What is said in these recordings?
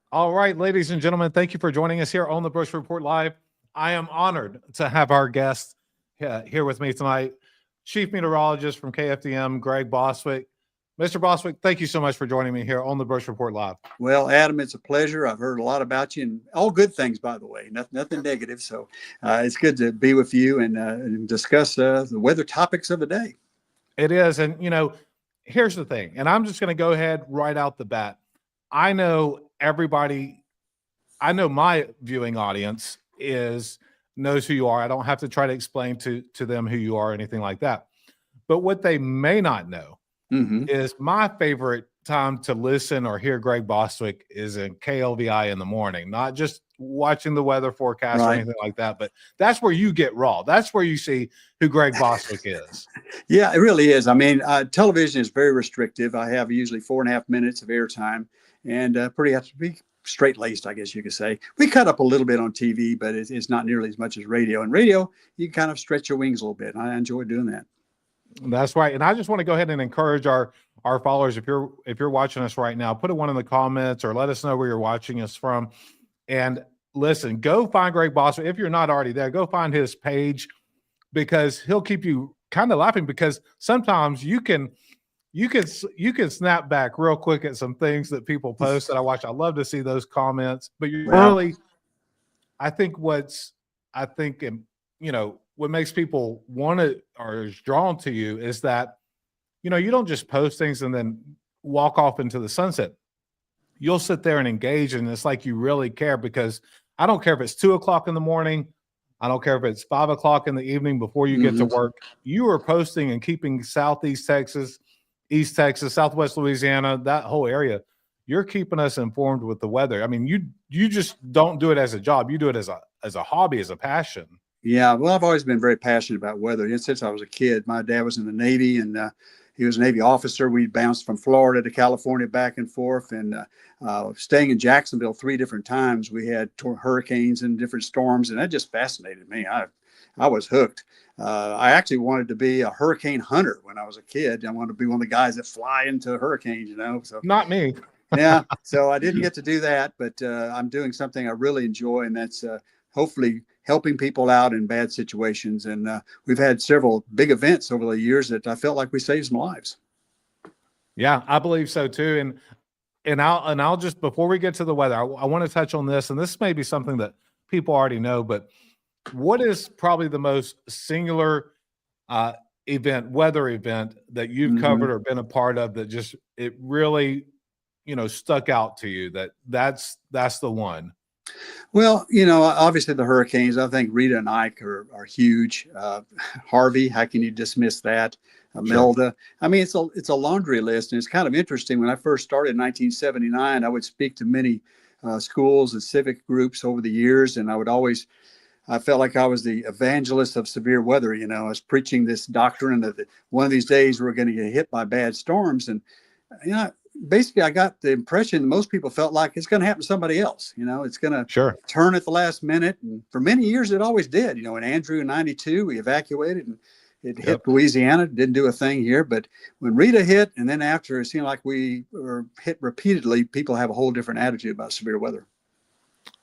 All right, ladies and gentlemen, thank you for joining us here on the Bush Report Live. I am honored to have our guest here with me tonight, Chief Meteorologist from KFDM, Greg Bostwick. Mr. Bostwick, thank you so much for joining me here on the Bush Report Live. Well, Adam, it's a pleasure. I've heard a lot about you, and all good things, by the way, nothing negative. So it's good to be with you and discuss the weather topics of the day. It is. And, here's the thing, and I'm just going to go ahead right out the bat. I know everybody, I know my viewing audience knows who you are. I don't have to try to explain to them who you are or anything like that. But what they may not know is my favorite time to listen or hear Greg Bostwick is in KLVI in the morning, not just watching the weather forecast or anything like that, but that's where you get raw. That's where you see who Greg Bostwick is. Yeah, it really is. I mean, television is very restrictive. I have usually 4.5 minutes of airtime and pretty have to be straight-laced, I guess you could say. We cut up a little bit on TV, but it's not nearly as much as radio. And radio, you can kind of stretch your wings a little bit. I enjoy doing that. That's right. And I just want to go ahead and encourage our followers, if you're watching us right now, put a one in the comments or let us know where you're watching us from. And listen, go find Greg Bostwick. If you're not already there, go find his page because he'll keep you kind of laughing because sometimes you can snap back real quick at some things that people post that I watch. I love to see those comments, but you really, I think what makes people want to or is drawn to you is that, you don't just post things and then walk off into the sunset. You'll sit there and engage, and it's like you really care because I don't care if it's 2:00 in the morning. I don't care if it's 5:00 in the evening before you get to work. You are posting and keeping Southeast Texas, East Texas, Southwest Louisiana, that whole area. You're keeping us informed with the weather. I mean, you just don't do it as a job. You do it as a hobby, as a passion. Yeah, well, I've always been very passionate about weather. Since I was a kid, my dad was in the Navy, and he was a Navy officer. We bounced from Florida to California back and forth, and staying in Jacksonville 3 different times. We had hurricanes and different storms, and that just fascinated me. I was hooked. I actually wanted to be a hurricane hunter when I was a kid. I wanted to be one of the guys that fly into hurricanes, So not me. Yeah, so I didn't get to do that, but I'm doing something I really enjoy, and that's hopefully helping people out in bad situations. And we've had several big events over the years that I felt like we saved some lives. Yeah, I believe so too. And I'll just, before we get to the weather, I want to touch on this, and this may be something that people already know, but what is probably the most singular weather event that you've covered or been a part of that just, it really, stuck out to you that's the one? Well, obviously the hurricanes, I think Rita and Ike are huge. Harvey, how can you dismiss that? Melda. I mean, it's a laundry list, and it's kind of interesting. When I first started in 1979, I would speak to many schools and civic groups over the years, and I felt like I was the evangelist of severe weather. I was preaching this doctrine that one of these days we're going to get hit by bad storms, and basically I got the impression that most people felt like it's going to happen to somebody else. It's going to turn at the last minute. And for many years, it always did. In Andrew in 92, we evacuated and it hit Louisiana, didn't do a thing here. But when Rita hit, and then after, it seemed like we were hit repeatedly, people have a whole different attitude about severe weather.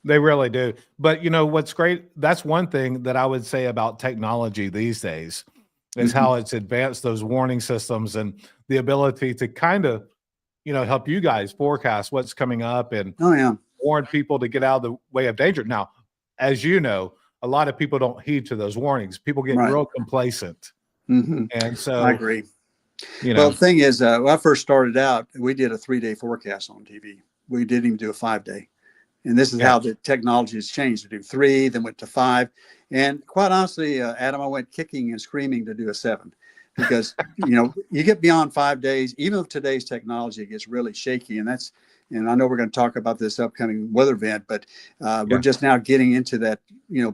They really do. But what's great, that's one thing that I would say about technology these days is how it's advanced those warning systems and the ability to kind of help you guys forecast what's coming up and warn people to get out of the way of danger. Now, as you know, a lot of people don't heed to those warnings. People get real complacent. And so I agree. Well, the thing is, when I first started out, we did a 3-day forecast on TV. We didn't even do a 5-day. And this is how the technology has changed to do 3, then went to 5. And quite honestly, Adam, I went kicking and screaming to do a 7. Because, you get beyond 5 days, even with today's technology, gets really shaky. And I know we're going to talk about this upcoming weather event, but we're just now getting into that,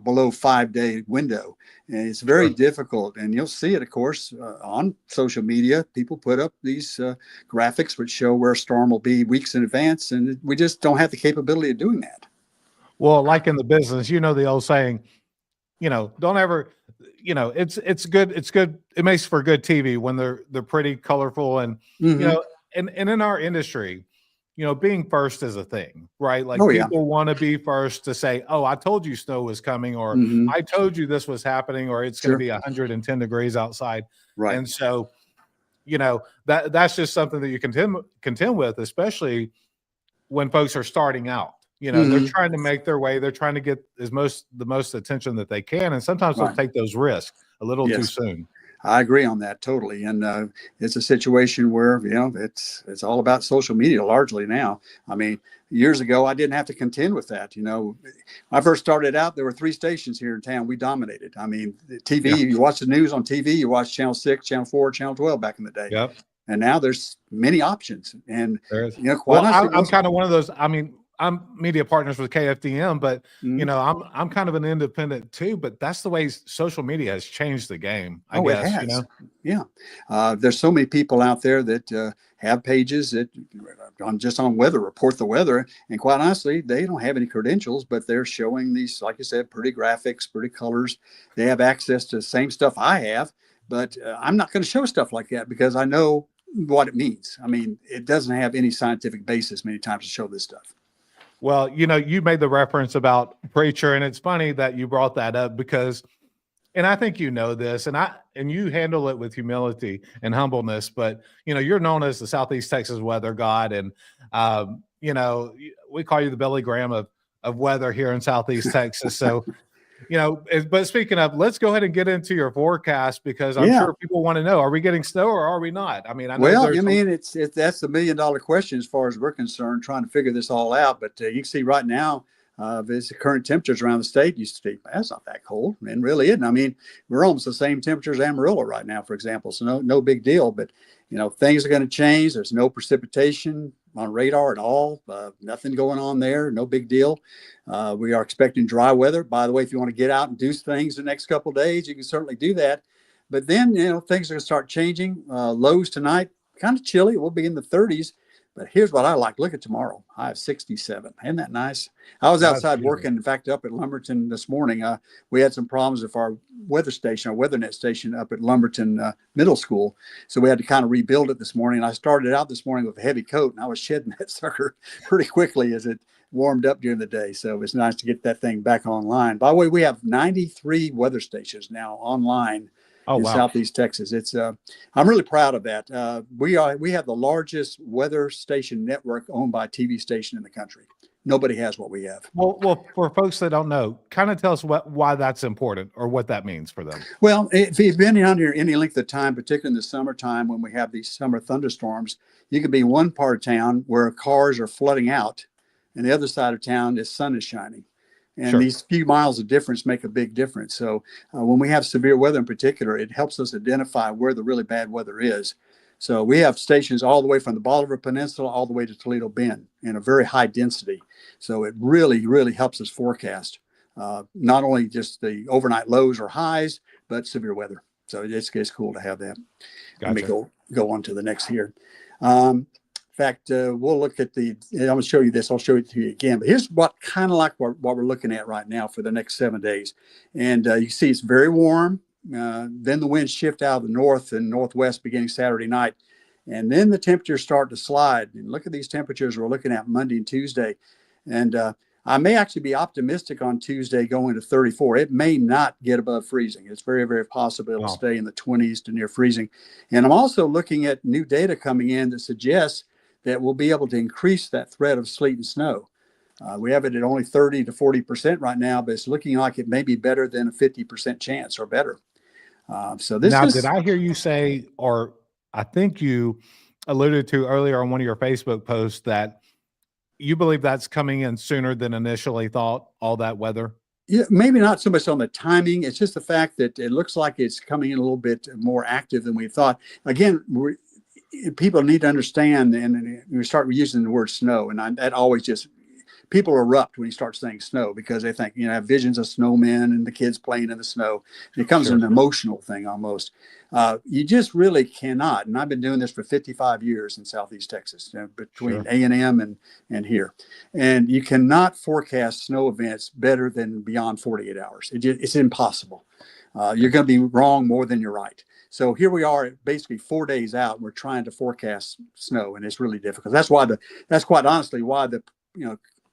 below 5-day window. And it's very difficult. And you'll see it, of course, on social media. People put up these graphics which show where a storm will be weeks in advance. And we just don't have the capability of doing that. Well, like in the business, the old saying, don't ever, it's good. It's good. It makes for good TV when they're pretty colorful and, and in our industry, being first is a thing, right? Like Oh, yeah. people want to be first to say, oh, I told you snow was coming, or Hmm. I told you this was happening, or it's going to Sure. be 110 degrees outside. Right. And so, that's just something that you contend with, especially when folks are starting out. They're Hmm. trying to make their way. They're trying to get the most attention that they can, and sometimes they'll Right. take those risks a little too Yes. soon. I agree on that totally, and it's a situation where it's all about social media largely now. I mean, years ago I didn't have to contend with that. When I first started out, there were 3 stations here in town. We dominated. I mean, the TV. Yeah. You watch the news on TV. You watch Channel 6, Channel 4, Channel 12 back in the day, Yep. and now there's many options. And There is. quite Well, honestly, I'm kind of one of those. I mean, I'm media partners with KFDM, but Mhm. I'm kind of an independent too. But that's the way social media has changed the game, I Oh, it guess. has. Yeah. There's so many people out there that have pages that on weather, report the weather. And quite honestly, they don't have any credentials, but they're showing these, like you said, pretty graphics, pretty colors. They have access to the same stuff I have, but I'm not going to show stuff like that because I know what it means. I mean, it doesn't have any scientific basis many times to show this stuff. Well, you made the reference about preacher, and it's funny that you brought that up because, and I think this, and you handle it with humility and humbleness, but you're known as the Southeast Texas weather god, and we call you the Billy Graham of weather here in Southeast Texas. So, but speaking of, let's go ahead and get into your forecast because I'm Yeah. sure people want to know: are we getting snow or are we not? I mean, I know Well, there's I mean, that's the $1 million question as far as we're concerned, trying to figure this all out. But you can see right now, there's the current temperatures around the state. Used to be, that's not that cold, and really isn't. I mean, we're almost the same temperature as Amarillo right now, for example. So no big deal. But things are going to change. There's no precipitation on radar at all. Nothing going on there. No big deal. We are expecting dry weather. By the way, if you want to get out and do things the next couple of days, you can certainly do that. But then, things are going to start changing. Lows tonight, kind of chilly. We'll be in the 30s. But here's what I like. Look at tomorrow. I have 67. Isn't that nice? I was That's outside beautiful. working, in fact, up at Lumberton this morning. We had some problems with our weather station, our WeatherNet station up at Lumberton Middle School. So we had to kind of rebuild it this morning. I started out this morning with a heavy coat, and I was shedding that sucker pretty quickly as it warmed up during the day. So it's nice to get that thing back online. By the way, we have 93 weather stations now online Oh, in wow. Southeast Texas. It's I'm really proud of that. We have the largest weather station network owned by a TV station in the country. Nobody has what we have. Well, for folks that don't know, kind of tell us why that's important or what that means for them. Well, if you've been down here any length of time, particularly in the summertime when we have these summer thunderstorms, you could be in one part of town where cars are flooding out, and the other side of town the sun is shining. And Sure. these few miles of difference make a big difference. So when we have severe weather in particular, it helps us identify where the really bad weather is. So we have stations all the way from the Bolivar Peninsula all the way to Toledo Bend in a very high density. So it really, really helps us forecast not only just the overnight lows or highs, but severe weather. So it's cool to have that. Gotcha. Let me go on to the next here. In fact, we'll look at I'm going to show you this. I'll show it to you again. But here's what we're looking at right now for the next 7 days. And you see it's very warm. Then the winds shift out of the north and northwest beginning Saturday night. And then the temperatures start to slide. And look at these temperatures we're looking at Monday and Tuesday. And I may actually be optimistic on Tuesday going to 34. It may not get above freezing. It's very, very possible it'll stay in the 20s to near freezing. And I'm also looking at new data coming in that suggests that we'll be able to increase that threat of sleet and snow. We have it at only 30 to 40% right now, but it's looking like it may be better than a 50% chance or better. So this Now, is. did I hear you say, or I think you alluded to earlier on one of your Facebook posts that you believe that's coming in sooner than initially thought, all that weather? Yeah, maybe not so much on the timing. It's just the fact that it looks like it's coming in a little bit more active than we thought. Again, people need to understand, and we start using the word snow, and that always just, people erupt when you start saying snow because they think, have visions of snowmen and the kids playing in the snow. It becomes an emotional thing almost. You just really cannot, and I've been doing this for 55 years in Southeast Texas, between A&M and here. And you cannot forecast snow events better than beyond 48 hours. It's impossible. You're going to be wrong more than you're right. So here we are, basically 4 days out. And we're trying to forecast snow, and it's really difficult. That's quite honestly why the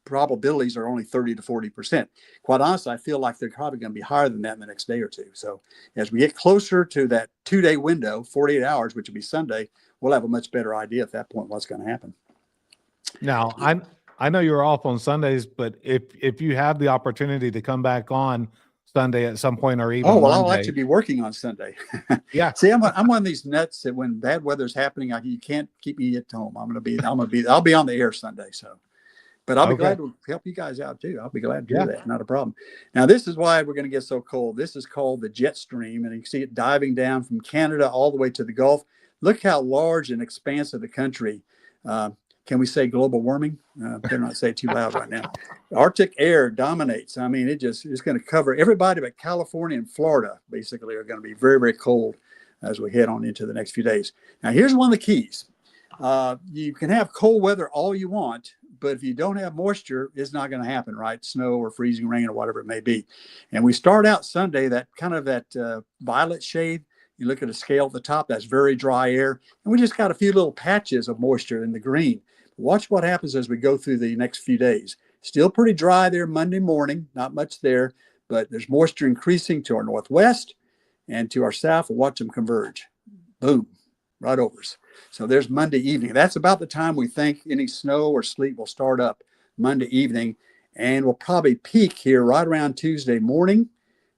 probabilities are only 30 to 40%. Quite honestly, I feel like they're probably going to be higher than that in the next day or two. So as we get closer to that 2-day window, 48 hours, which will be Sunday, we'll have a much better idea at that point what's going to happen. Now, I know you're off on Sundays, but if you have the opportunity to come back on Sunday at some point, or even I'll Monday, actually be working on Sunday. yeah. See, I'm one of these nuts that when bad weather's happening, you can't keep me at home. I'll be on the air Sunday. So, but I'll be glad to help you guys out too. I'll be glad to do that. Not a problem. Now, this is why we're going to get so cold. This is called the jet stream, and you can see it diving down from Canada all the way to the Gulf. Look how large and expansive the country. Can we say global warming? Better not say it too loud right now. Arctic air dominates. I mean, it's going to cover everybody but California and Florida, basically, are going to be very, very cold as we head on into the next few days. Now, here's one of the keys. You can have cold weather all you want, but if you don't have moisture, it's not going to happen, right? Snow or freezing rain or whatever it may be. And we start out Sunday, that violet shade. You look at a scale at the top, that's very dry air. And we just got a few little patches of moisture in the green. Watch what happens as we go through the next few days. Still pretty dry there Monday morning, not much there, but there's moisture increasing to our northwest and to our south. We'll watch them converge. Boom, right over us. So there's Monday evening. That's about the time we think any snow or sleet will start up, Monday evening. And we'll probably peak here right around Tuesday morning.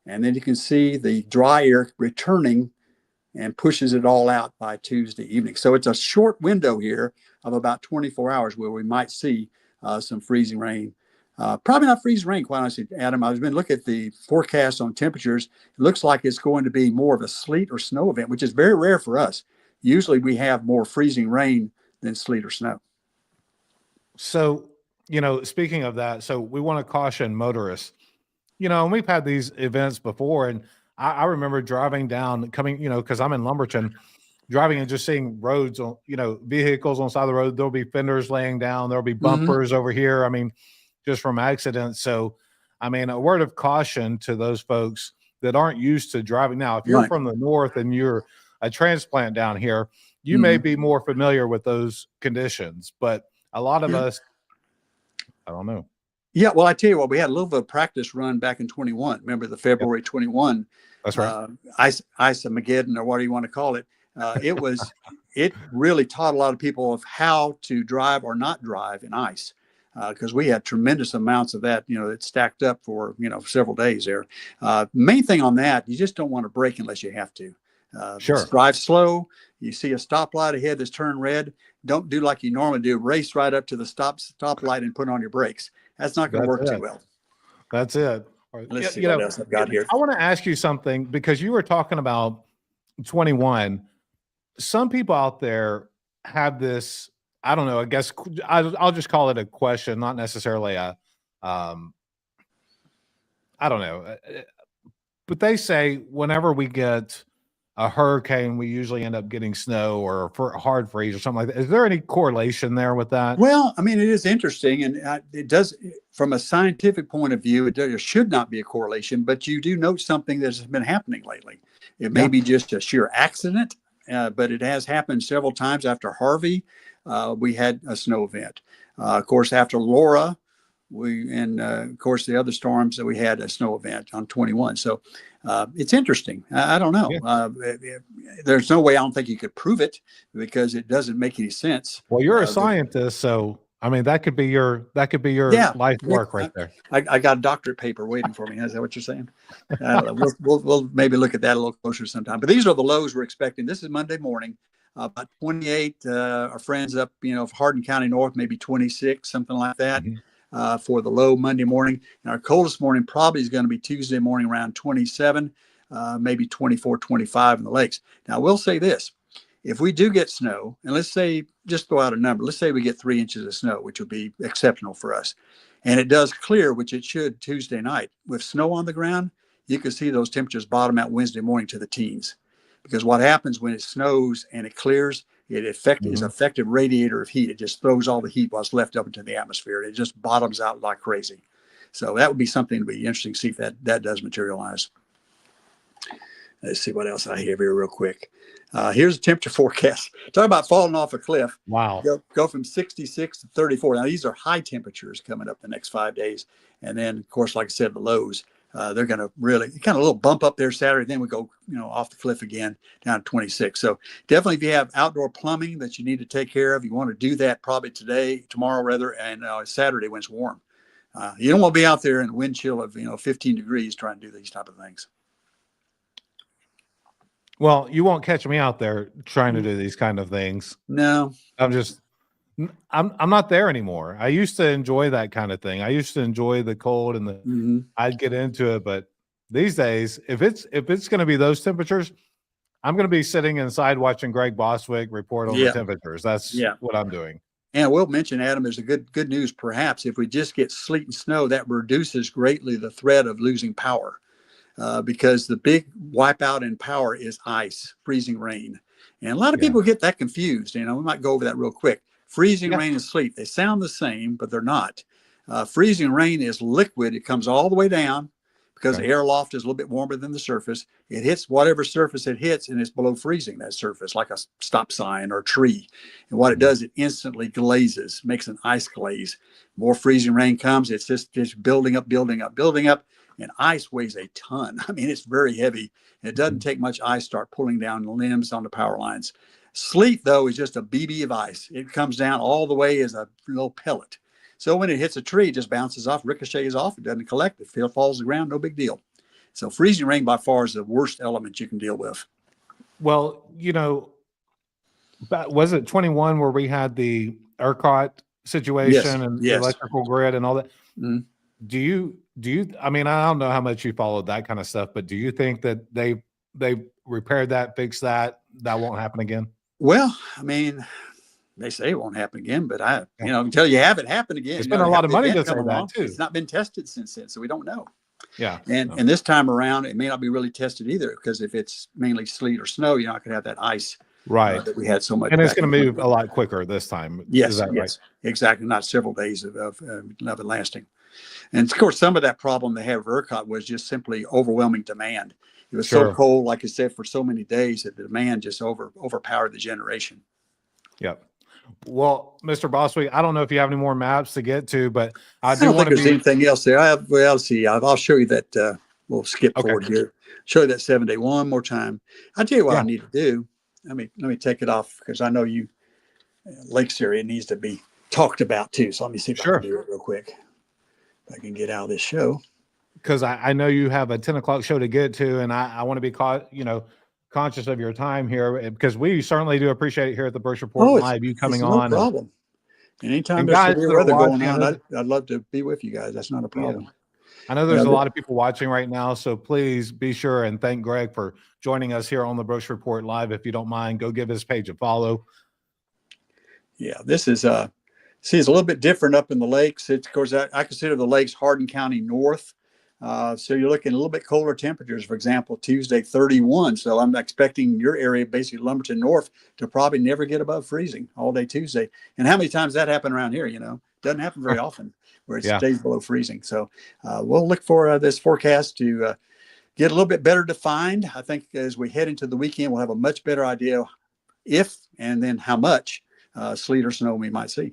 And then you can see the dry air returning and pushes it all out by Tuesday evening. So it's a short window here of about 24 hours where we might see some freezing rain. Probably not freezing rain, quite honestly, Adam. I've been looking at the forecast on temperatures. It looks like it's going to be more of a sleet or snow event, which is very rare for us. Usually we have more freezing rain than sleet or snow. So, speaking of that, so we want to caution motorists, and we've had these events before, and I remember driving down, coming, because I'm in Lumberton, driving and just seeing roads on, vehicles on the side of the road. There'll be fenders laying down. There'll be bumpers over here. I mean, just from accidents. So, I mean, a word of caution to those folks that aren't used to driving. Now, if you're from the north and you're a transplant down here, you may be more familiar with those conditions, but a lot of us, I don't know. Yeah, well, I tell you what, we had a little bit of practice run back in 21. Remember the February 21? That's right. Ice-Mageddon, or whatever you want to call it. It really taught a lot of people of how to drive or not drive in ice, because we had tremendous amounts of that, that stacked up for, several days there. Main thing on that, you just don't want to brake unless you have to. Sure. Drive slow. You see a stoplight ahead that's turned red. Don't do like you normally do. Race right up to the stoplight and put on your brakes. That's not going to work too well. That's it. Let's see what else I've got here. I want to ask you something, because you were talking about 21. Some people out there have this, I don't know, I guess I'll just call it a question, not necessarily a, I don't know. But they say whenever we get a hurricane, we usually end up getting snow or for a hard freeze or something like that. Is there any correlation there with that? Well, I mean, it is interesting, and it does, from a scientific point of view, there should not be a correlation, but you do note something that's been happening lately. It may be just a sheer accident, but it has happened several times. After Harvey, we had a snow event. Of course, after Laura, of course, the other storms that we had a snow event on 21. So it's interesting. I don't know. Yeah. There's no way I don't think you could prove it, because it doesn't make any sense. Well, you're a scientist, so I mean that could be your life work right there. I got a doctorate paper waiting for me. Is that what you're saying? I don't know. We'll maybe look at that a little closer sometime. But these are the lows we're expecting. This is Monday morning. About 28. Our friends up, Hardin County North, maybe 26, something like that. For the low Monday morning. And our coldest morning probably is going to be Tuesday morning around 27, maybe 24, 25 in the lakes. Now, I will say this. If we do get snow, and let's say, just throw out a number, let's say we get 3 inches of snow, which would be exceptional for us, and it does clear, which it should Tuesday night, with snow on the ground, you can see those temperatures bottom out Wednesday morning to the teens. Because what happens when it snows and it clears, it is effective radiator of heat. It just throws all the heat what's left up into the atmosphere. It just bottoms out like crazy. So that would be something to be interesting to see if that does materialize. Let's see what else I have here real quick. Here's a temperature forecast. Talk about falling off a cliff. Wow. Go from 66 to 34. Now, these are high temperatures coming up the next 5 days. And then, of course, like I said, the lows, they're going to really kind of a little bump up there Saturday. Then we go, off the cliff again down to 26. So definitely if you have outdoor plumbing that you need to take care of, you want to do that probably tomorrow rather, and Saturday when it's warm. You don't want to be out there in a wind chill of, 15 degrees trying to do these type of things. Well, you won't catch me out there trying to do these kind of things. No, I'm not there anymore. I used to enjoy that kind of thing. I used to enjoy the cold and I'd get into it. But these days, if it's going to be those temperatures, I'm going to be sitting inside watching Greg Bostwick report on the temperatures. That's what I'm doing. And I will mention, Adam, there's a good news. Perhaps if we just get sleet and snow, that reduces greatly the threat of losing power. Because the big wipeout in power is ice, freezing rain. And a lot of people get that confused. We might go over that real quick. Freezing rain and sleet, they sound the same, but they're not. Freezing rain is liquid. It comes all the way down because the air loft is a little bit warmer than the surface. It hits whatever surface it hits, and it's below freezing that surface, like a stop sign or a tree. And what it does, it instantly glazes, makes an ice glaze. More freezing rain comes, it's just building up. And ice weighs a ton. I mean, it's very heavy. It doesn't take much ice to start pulling down limbs on the power lines. Sleet, though, is just a BB of ice. It comes down all the way as a little pellet. So when it hits a tree, it just bounces off, ricochets off. It doesn't collect. It falls to the ground. No big deal. So freezing rain by far is the worst element you can deal with. Well, was it 21 where we had the ERCOT situation and the electrical grid and all that? Mm-hmm. Do you, I mean, I don't know how much you followed that kind of stuff, but do you think that they repaired that, fixed that won't happen again? Well, I mean, they say it won't happen again, but until you have it happen again, it's been a lot of money to say that too. It's not been tested since then, so we don't know. Yeah. And this time around, it may not be really tested either, because if it's mainly sleet or snow, you're not going to have that ice. Right. That we had so much. And it's going to move a lot quicker this time. Yes. Is that right? Exactly. Not several days of it lasting. And of course, some of that problem they have with ERCOT was just simply overwhelming demand. It was so cold, like I said, for so many days that the demand just overpowered the generation. Yep. Well, Mr. Bostwick, I don't know if you have any more maps to get to, but I don't want think there's anything else there. Let's see. I'll show you that. We'll skip forward here. Show you that 7-day one more time. I'll tell you what I need to do. Let me take it off, because I know Lakes area needs to be talked about too. So let me see if I can do it real quick. If I can get out of this show. Because I know you have a 10 o'clock show to get to, and I want to be conscious of your time here, because we certainly do appreciate it here at the Bruce Report Live, you coming on. No problem. Anytime there's severe weather going on, I'd love to be with you guys. That's not a problem. Yeah. I know there's a lot of people watching right now, so please be sure and thank Greg for joining us here on the Bruce Report Live. If you don't mind, go give his page a follow. Yeah, this is it's a little bit different up in the lakes. It's, of course, I consider the lakes Hardin County north. So you're looking at a little bit colder temperatures. For example, Tuesday 31. So I'm expecting your area, basically Lumberton North, to probably never get above freezing all day Tuesday. And how many times that happen around here? Doesn't happen very often where it stays below freezing. So we'll look for this forecast to get a little bit better defined. I think as we head into the weekend, we'll have a much better idea if and then how much sleet or snow we might see.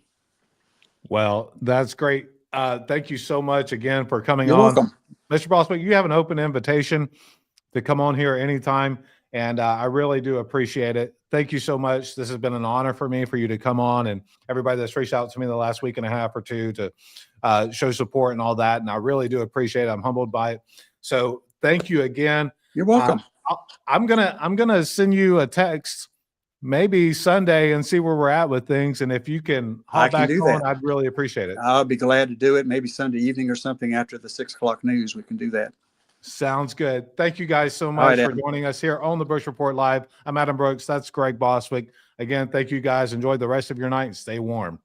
Well, that's great. Thank you so much again for coming on. You're welcome. Mr. Bostwick, you have an open invitation to come on here anytime, and I really do appreciate it. Thank you so much. This has been an honor for me for you to come on, and everybody that's reached out to me the last week and a half or two to show support and all that, and I really do appreciate it. I'm humbled by it. So thank you again. You're welcome. I'm gonna send you a text maybe Sunday and see where we're at with things. And if you can hop back on, I'd really appreciate it. I'll be glad to do it. Maybe Sunday evening or something after the 6 o'clock news, we can do that. Sounds good. Thank you guys so much for joining us here on the Bruce Report Live. I'm Adam Brooks. That's Greg Bostwick. Again, thank you guys. Enjoy the rest of your night and stay warm.